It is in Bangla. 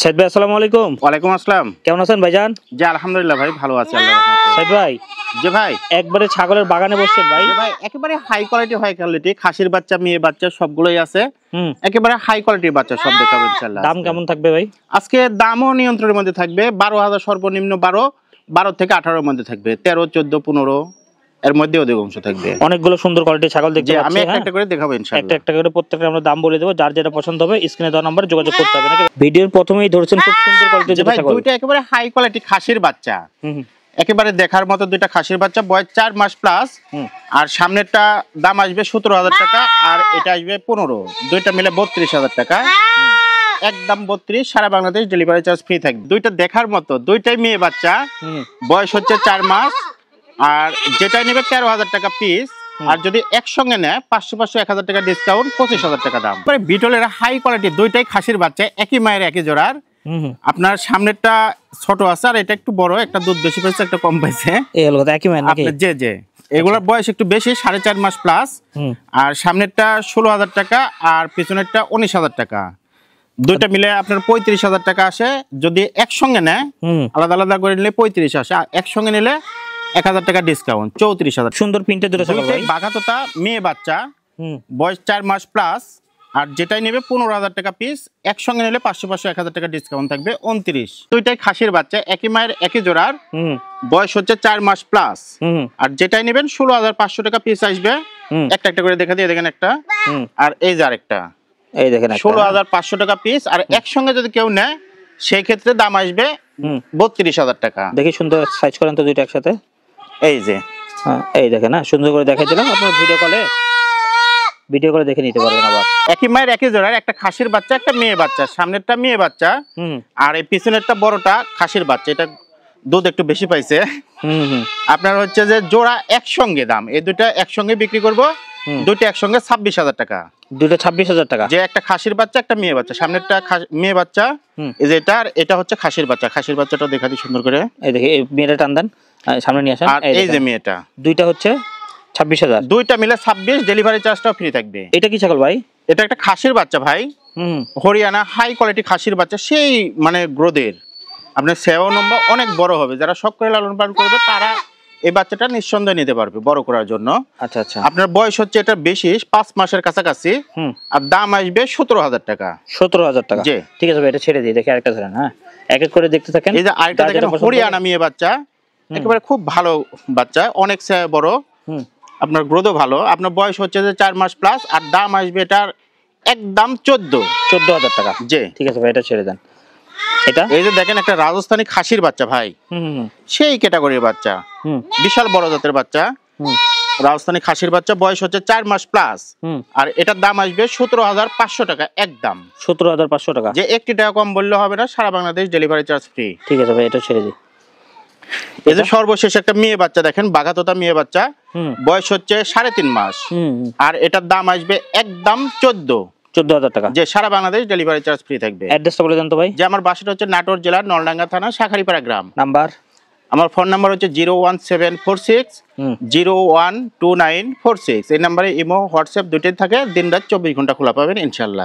সাইদ ভাই আসসালামু আলাইকুম। ওয়ালাইকুম আসসালাম। কেমন আছেন ভাইজান? জি আলহামদুলিল্লাহ ভাই ভালো আছি আল্লাহর রহমতে। সাইদ ভাই জি ভাই। একবারে ছাগলের বাগানে বসছেন ভাই? জি ভাই একেবারে হাই কোয়ালিটি খাসির বাচ্চা মেয়ে বাচ্চা সবগুলোই আছে। একেবারে হাই কোয়ালিটির বাচ্চা সব দেখাবো ইনশাআল্লাহ। দাম কেমন থাকবে ভাই? আজকে দামও নিয়ন্ত্রণের মধ্যে থাকবে। ১২,০০০ সর্বনিম্ন ১২ থেকে ১৮ এর মধ্যে থাকবে। ১৩ ১৪ ১৫ এর মধ্যে অধিকাংশ থাকবে। অনেকগুলো সুন্দর কোয়ালিটির ছাগল দেখতে পাচ্ছি। আমি একটা করে দেখাবো ইনশাআল্লাহ। একটা করে প্রত্যেকটা আমরা দাম বলে দেব, যার যেটা পছন্দ হবে স্ক্রিনে দেওয়া নম্বরে যোগাযোগ করতে হবে নাকি? ভিডিওর প্রথমেই ধরেছেন খুব সুন্দর কোয়ালিটির ছাগল। দুইটা একেবারে হাই কোয়ালিটি খাসির বাচ্চা। একেবারে দেখার মতো দুইটা খাসির বাচ্চা, বয়স ৪ মাস প্লাস। আর সামনেরটা দাম আসবে ১৭,০০০ টাকা আর এটা আসবে ১৫। দুইটা মিলে ৩২,০০০ টাকা। একদম ৩২, সারা বাংলাদেশ ডেলিভারি চার্জ ফ্রি থাকবে। দুইটা দেখার মতো, দুইটাই মেয়ে বাচ্চা, বয়স হচ্ছে ৪ মাস। আর যেটাই নেবে ১৩,০০০ টাকা পিস। আর যদি একসঙ্গে নেয় ৫০০ ১,০০০ টাকা ডিসকাউন্ট, ২৫,০০০ টাকা দাম। বিটলের হাই কোয়ালিটি দুইটাই খাসির বাচ্চা, একই মায়ের একই জোড়ার। আপনার সামনেরটা ছোট আছে আর এটা একটু বড়, একটা দুধ বেশি পাইছে একটা কম পাইছে। এই হলো একই মায়ের নাকি? জি এগুলোর বয়স একটু বেশি, ৪.৫ মাস প্লাস। আর সামনেরটা ১৬,০০০ টাকা আর পিছনেরটা ১৯,০০০ টাকা। দুইটা মিলে আপনার ৩৫,০০০ টাকা আসে। যদি একসঙ্গে নেয়, আলাদা আলাদা করে নিলে ৩৫ আসে, আর একসঙ্গে নিলে ১,০০০ টাকা ডিসকাউন্ট, ৩৪,০০০। সুন্দর প্রিন্টের দুটো ছাগল ভাই। বাঘাতোতা মেয়ে বাচ্চা, বয়স ৪ মাস প্লাস। আর যেটাই নেবে ১৫,০০০ টাকা পিস, একসঙ্গে নিলে ৫০০ ১,০০০ টাকা ডিসকাউন্ট থাকবে, ২৯। দুইটাই খাসির বাচ্চা, একই মায়ের একই জোড়ার, বয়স হচ্ছে ৪ মাস প্লাস। আর যেটাই নেবেন ১৬,৫০০ টাকা পিস আসবে। একটা একটা করে দেখা দিয়ে দেখেন একটা, আর এই যে আরেকটা, এই দেখেন ১৬,৫০০ টাকা পিস। আর একসঙ্গে যদি কেউ নেয় সেই ক্ষেত্রে দাম আসবে ৩২,০০০ টাকা। দেখি সুন্দর সাইজ করেন তো দুইটা একসাথে। এই যে এই দেখেন, না সুন্দর করে দেখাই দিলাম, আপনার ভিডিও কলে দেখে নিতে পারবেন। আবার একই মায়ের একই জোড়ার, একটা খাসির বাচ্চা একটা মেয়ে বাচ্চা। সামনেরটা মেয়ে বাচ্চা আর এই পিছনেরটা বড়টা খাসির বাচ্চা। এটা দুধ একটু বেশি পাইছে। আপনার হচ্ছে যে জোড়া একসঙ্গে দাম, এই দুইটা একসঙ্গে বিক্রি করব। দুইটা একসঙ্গে ২৬,০০০ টাকা। দুইটা ২৬,০০০ টাকা। যে একটা খাসির বাচ্চা একটা মেয়ে বাচ্চা, সামনেরটা মেয়ে বাচ্চা, এই যে এটা হচ্ছে খাসির বাচ্চা। খাসির বাচ্চাটা দেখা দিই সুন্দর করে। এই দেখি, এই মেয়েটা টান দেন, সামনে নিয়ে আসেন। আর এই যে মেয়েটা, দুইটা হচ্ছে ২৬,০০০। দুইটা মিলে ২৬, ডেলিভারি চার্জটাও ফ্রি থাকবে। এটা কি ছাগল ভাই? এটা একটা খাসির বাচ্চা ভাই, হরিয়ানা হাই কোয়ালিটি খাসির বাচ্চা, সেই মানে গ্রোথের। আপনার সেও নম্বর অনেক বড় হবে। যারা শখ করে লালন পালন করবে তারা এই বাচ্চাটা নিঃসন্দেহে নিতে পারবে বড় করার জন্য। আচ্ছা আচ্ছা। আপনার বয়স হচ্ছে এটা বেশি, ৫ মাসের কাছাকাছি। আর দাম আসবে ১৭,০০০ টাকা। ১৭,০০০ টাকা, জি ঠিক আছে ভাই। এটা ছেড়ে দিই, দেখি আরেকটা ধরেন। হ্যাঁ, এক এক করে দেখতে থাকেন। এই যে আরেকটা দেখেন, হরিয়ানা মেয়ে বাচ্চা, একেবারে খুব ভালো বাচ্চা, অনেক বড়। আপনার গ্রোথও ভালো। আপনার বয়স হচ্ছে যে ৪ মাস প্লাস। আর দাম আসবে এটার একদম ১৪,০০০ টাকা। জি ঠিক আছে ভাই, এটা ছেড়ে দেন। এটা এই যে দেখেন, একটা রাজস্থানী খাসির বাচ্চা ভাই, সেই ক্যাটাগরির বাচ্চা, বিশাল বড় জাতের বাচ্চা, রাজস্থানী খাসির বাচ্চা, বয়স হচ্ছে ৪ মাস প্লাস। আর এটার দাম আসবে ১৭,৫০০ টাকা একদম। ১৭,৫০০ টাকা। যে একটি টাকা কম বললে হবে না, সারা বাংলাদেশ ডেলিভারি চার্জ ফ্রি। ঠিক আছে ভাই, এটা ছেড়ে দিই। এই যে সর্বশেষ একটা মেয়ে বাচ্চা দেখেন, বাঘাতোতা মেয়ে বাচ্চা, বয়স হচ্ছে ৩.৫ মাস। আর এটার দাম আসবে একদম ১৪,০০০ টাকা। যে সারা বাংলাদেশ ডেলিভারি চার্জ ফ্রি থাকবে। অ্যাড্রেসটা বলে দেন তো ভাই। যে আমার বাসাটা হচ্ছে নাটোর জেলার নলডাঙ্গা থানা, শাখারিপাড়া গ্রাম। নাম্বার, আমার ফোন নাম্বার হচ্ছে 01746 012946। এই নাম্বারে ইমো হোয়াটসঅ্যাপ দুটোই থাকে। দিন রাত ২৪ ঘন্টা খোলা পাবেন ইনশাল্লাহ।